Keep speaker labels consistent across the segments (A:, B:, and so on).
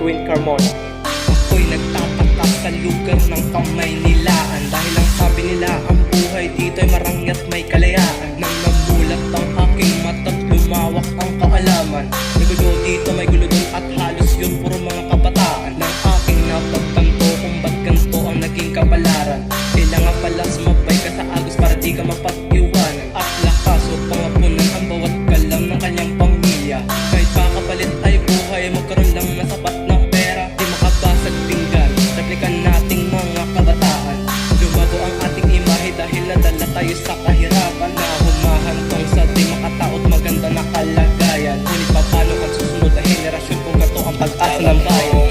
A: Edwin Carmona.
B: Ako'y nagtataka sa lugar ng Kamaynilaan, dahil ang sabi nila ang buhay dito'y marangyat may kalayaan. Nang namulat ang aking mata't lumawak ang kaalaman, may gulo dito, may gulo dun, at halos yun puro mga kabataan. Nang aking napagtanto kung ba't ganito ang naging kapalaran, kailangan pala sumabay ka sa agos para di ka mapag-iwanan, at lakas upang mapunan ang bawat kalam ng kanyang pamilya. Kahit pa kapalit ay buhay, magkaroon lang na sapat ng pera, di makabasag pinggan, replikan nating mga kabataan. Lumabo ang ating imahe dahil nadala tayo sa kahirapan, na humahantong sa di makataot maganda na kalagayan. Ngunit papano ang susunod na henerasyon kung gato ang pag-asa ng bayan?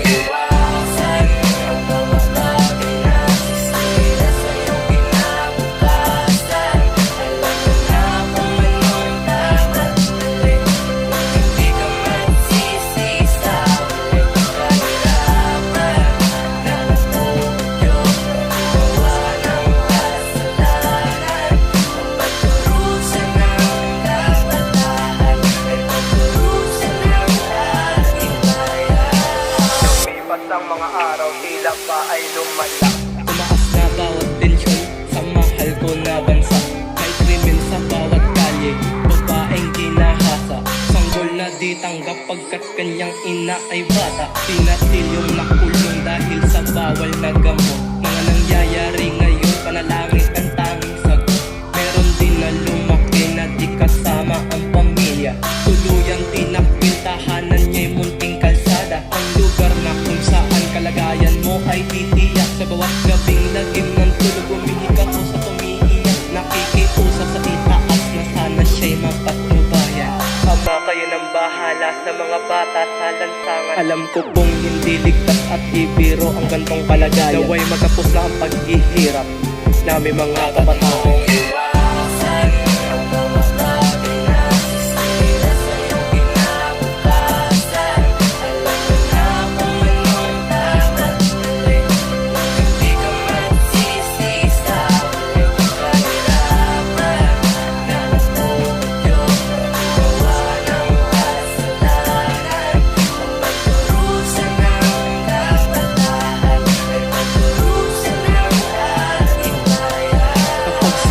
A: Ang mga araw tila pa ay lumala.
B: Tumaas na bawat tensyon sa mahal ko na bansa. May krimen sa bawat kalye, babaeng ginahasa. Sanggol na di tanggap pagkat kanyang ina ay bata. Pinatil yung nakulong dahil sa bawal na gamot. Mga nangyayari ngayon, panalangin ang tanging sagot. Meron din na lumaki na di kasama ang pamilya. Tuluyang tinakbil, tahanan niya'y munting kalsada. Ang lugar na kung saan kalagayan mo ay titiyak. Sa bawat gabing lagim ng tulog, umihik ako sa tumiiyak. Nakikiusap sa itaas na sana siya'y mapatnubayan.
A: Ama, kayo nang bahala sa mga bata sa lansangan.
B: Alam ko pong hindi ligtas at ibiro ang gantong kalagayan. Naway magkapos na ang paghihirap namin mga kabataan.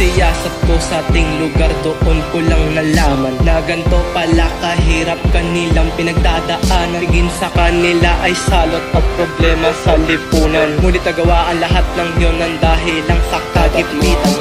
B: Siyasat ko sa ating lugar, doon ko lang nalaman na ganito pala kahirap kanilang pinagdadaanan. Tingin sa kanila ay salot at problema sa lipunan, ngunit nagawa ang lahat ng yun ng dahil lang sa kagipitan.